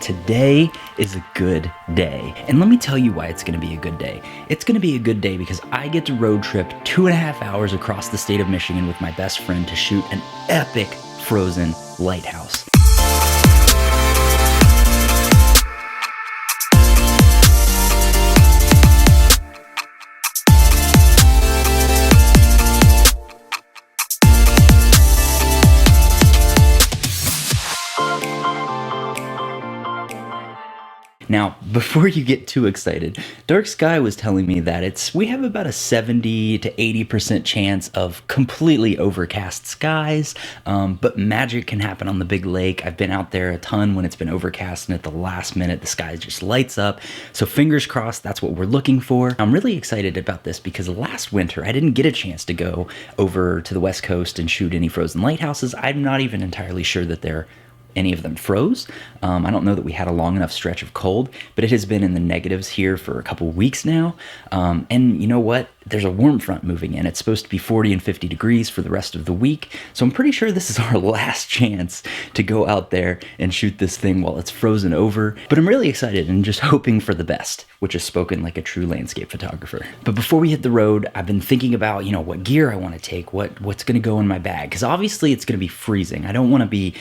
today is a good day. And let me tell you why it's gonna be a good day. It's gonna be a good day because I get to road trip 2.5 hours across the state of Michigan with my best friend to shoot an epic frozen lighthouse. Now, before you get too excited, Dark Sky was telling me that we have about a 70 to 80% chance of completely overcast skies, but magic can happen on the big lake. I've been out there a ton when it's been overcast, and at the last minute, the sky just lights up. So fingers crossed, that's what we're looking for. I'm really excited about this because last winter, I didn't get a chance to go over to the West Coast and shoot any frozen lighthouses. I'm not even entirely sure that any of them froze. I don't know that we had a long enough stretch of cold, but it has been in the negatives here for a couple weeks now. And you know what? There's a warm front moving in. It's supposed to be 40 and 50 degrees for the rest of the week. So I'm pretty sure this is our last chance to go out there and shoot this thing while it's frozen over. But I'm really excited and just hoping for the best, which is spoken like a true landscape photographer. But before we hit the road, I've been thinking about, what gear I want to take, what's going to go in my bag. Because obviously it's going to be freezing. I don't want to be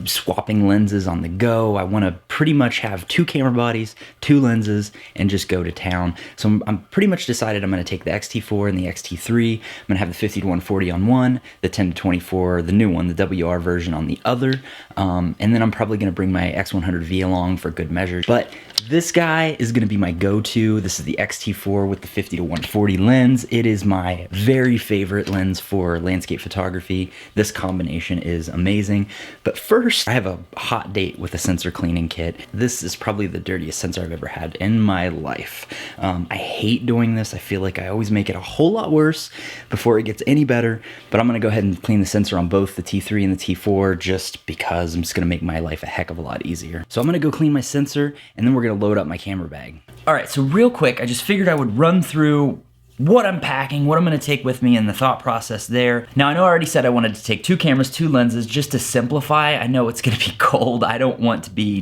swapping lenses on the go. I want to pretty much have 2 camera bodies, 2 lenses, and just go to town. So I'm pretty much decided I'm going to take the X-T4 and the X-T3. I'm going to have the 50 to 140 on one, the 10 to 24, the new one, the WR version on the other. And then I'm probably going to bring my X100V along for good measure. But this guy is going to be my go-to. This is the X-T4 with the 50 to 140 lens. It is my very favorite lens for landscape photography. This combination is amazing. But first, I have a hot date with a sensor cleaning kit. This is probably the dirtiest sensor I've ever had in my life. I hate doing this. I feel like I always make it a whole lot worse before it gets any better. But I'm going to go ahead and clean the sensor on both the T3 and the T4 just because I'm just going to make my life a heck of a lot easier. So I'm going to go clean my sensor, and then we're going to load up my camera bag. All right, so real quick, I just figured I would run through what I'm packing, what I'm gonna take with me, and the thought process there. Now, I know I already said I wanted to take 2 cameras, 2 lenses, just to simplify. I know it's gonna be cold. I don't want to be,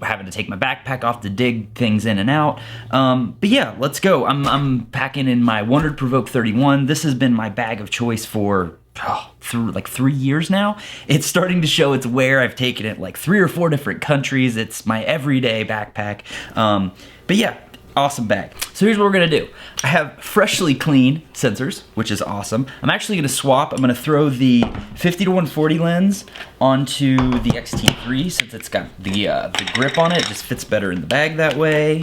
having to take my backpack off to dig things in and out. But yeah, let's go. I'm packing in my Wondered Provoke 31. This has been my bag of choice for through like 3 years now. It's starting to show its wear. I've taken it like 3 or 4 different countries. It's my everyday backpack. But yeah, awesome bag. So here's what we're gonna do. I have freshly cleaned sensors, which is awesome. I'm actually gonna swap. I'm gonna throw the 50 to 140 lens onto the X-T3 since it's got the grip on it. It just fits better in the bag that way.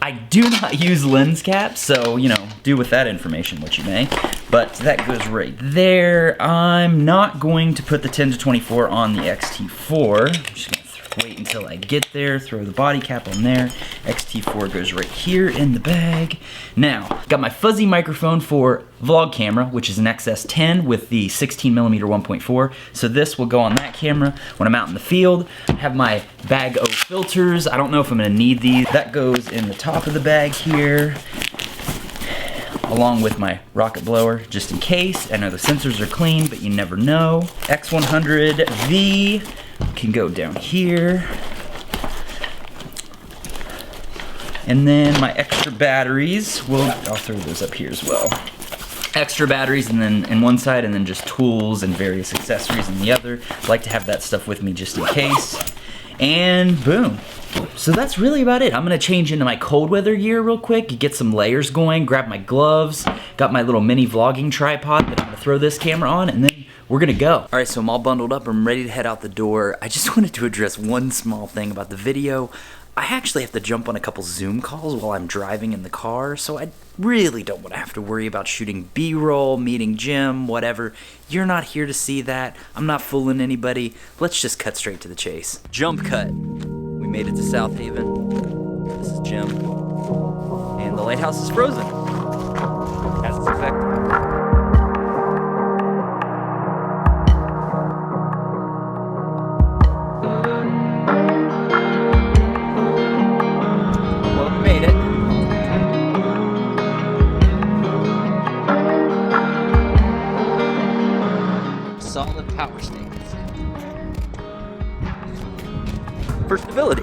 I do not use lens caps, so, do with that information what you may. But that goes right there. I'm not going to put the 10 to 24 on the X-T4. I'm just gonna wait until I get there, throw the body cap on there. X-T4 goes right here in the bag. Now, got my fuzzy microphone for vlog camera, which is an XS10 with the 16mm 1.4. So this will go on that camera when I'm out in the field. I have my bag of filters. I don't know if I'm gonna need these. That goes in the top of the bag here, along with my rocket blower, just in case. I know the sensors are clean, but you never know. X100V can go down here. And then my extra batteries, I'll throw those up here as well. Extra batteries and then in one side, and then just tools and various accessories in the other. I like to have that stuff with me just in case. And boom. So that's really about it. I'm gonna change into my cold weather gear real quick, get some layers going, grab my gloves, got my little mini vlogging tripod that I'm gonna throw this camera on, and then we're gonna go. All right, so I'm all bundled up. I'm ready to head out the door. I just wanted to address one small thing about the video. I actually have to jump on a couple Zoom calls while I'm driving in the car, so I really don't want to have to worry about shooting B-roll, meeting Jim, whatever. You're not here to see that. I'm not fooling anybody. Let's just cut straight to the chase. Jump cut. We made it to South Haven. This is Jim. And the lighthouse is frozen. As it's affected. Solid power stations. for stability.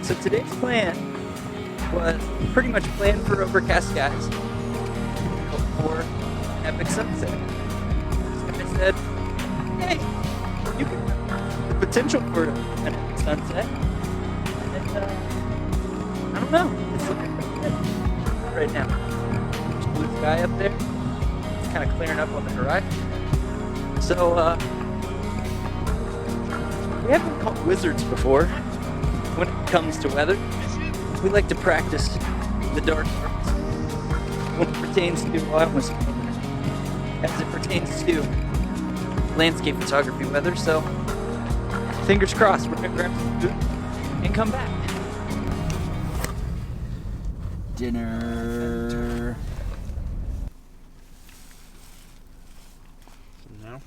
So today's plan was pretty much planned for overcast skies. Hope for an epic sunset. This guy said, hey, you can have the potential for an epic sunset. And I don't know, it's looking pretty good right now. There's blue sky up there. It's kind of clearing up on the horizon. So, we haven't been called wizards before when it comes to weather. We like to practice the dark arts when it pertains to, as it pertains to landscape photography weather. So, fingers crossed, we're gonna grab some food and come back. Dinner. No.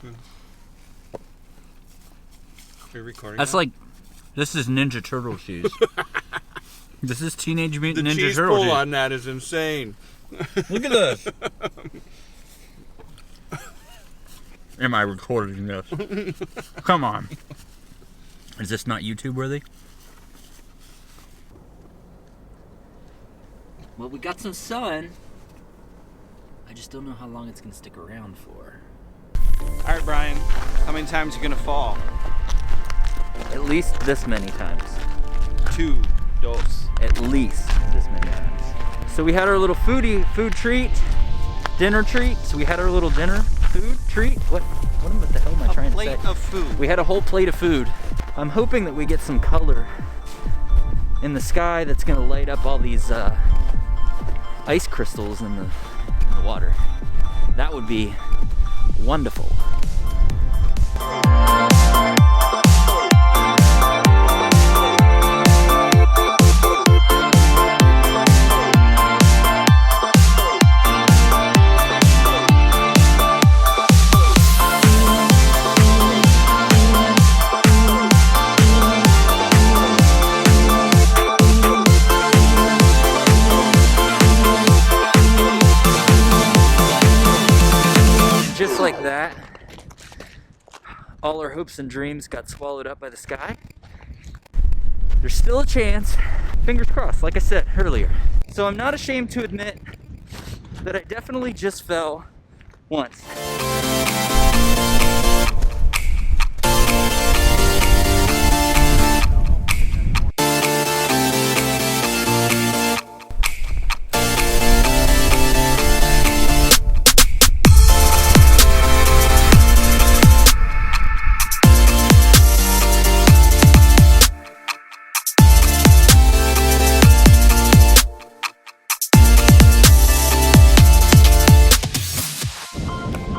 You're recording. That's like, this is Ninja Turtle shoes. This is Teenage Mutant the Ninja cheese Turtle pull shoes. on that is insane. Look at this. Am I recording this? Come on. Is this not YouTube worthy? Well, we got some sun. I just don't know how long it's gonna stick around for. All right, Brian. How many times are you gonna fall? At least this many times. 2 dos. At least this many times. So we had our little food treat, dinner treat. So we had our little dinner food treat. What the hell am I trying to say? A plate of food. We had a whole plate of food. I'm hoping that we get some color in the sky that's gonna light up all these ice crystals in the water. That would be wonderful. Just like that, all our hopes and dreams got swallowed up by the sky. There's still a chance, fingers crossed, like I said earlier. So I'm not ashamed to admit that I definitely just fell once.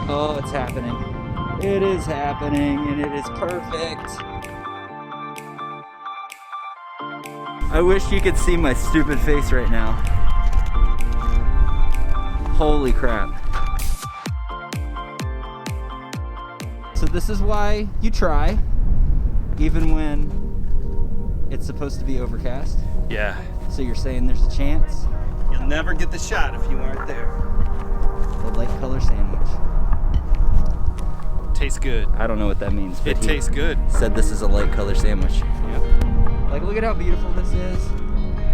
Oh, it's happening. It is happening, and it is perfect. I wish you could see my stupid face right now. Holy crap. So this is why you try, even when it's supposed to be overcast. Yeah. So you're saying there's a chance? You'll never get the shot if you aren't there. The light color sandwich. Tastes good. I don't know what that means, but It he tastes good. said this is a light color sandwich. Yep. Like, look at how beautiful this is,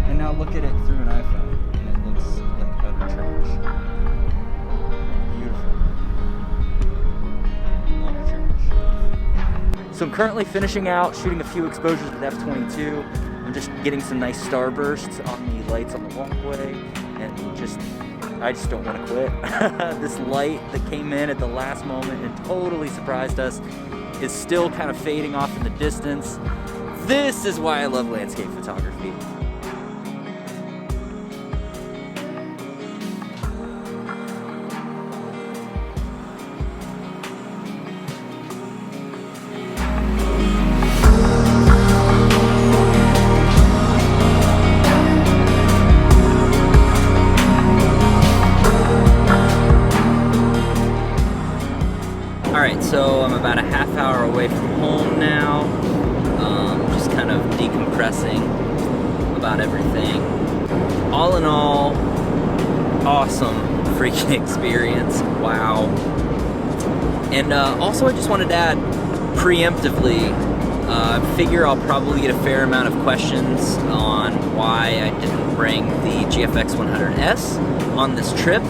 and now look at it through an iPhone, and it looks like utter trash. Beautiful. Utter trash. So I'm currently finishing out, shooting a few exposures with f/22. I'm just getting some nice starbursts on the lights on the walkway, and I just don't want to quit. This light that came in at the last moment and totally surprised us is still kind of fading off in the distance. This is why I love landscape photography. away from home now. Just kind of decompressing about everything. All in all, awesome freaking experience. Wow. And also I just wanted to add preemptively, figure I'll probably get a fair amount of questions on why I didn't bring the GFX 100S on this trip.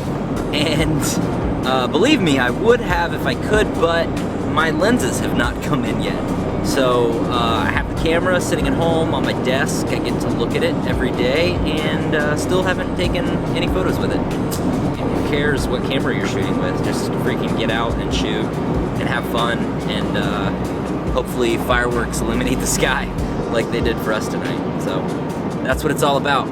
And believe me, I would have if I could, but my lenses have not come in yet. So I have the camera sitting at home on my desk. I get to look at it every day, and still haven't taken any photos with it. Who cares what camera you're shooting with? Just freaking get out and shoot and have fun, and hopefully fireworks illuminate the sky like they did for us tonight. So that's what it's all about.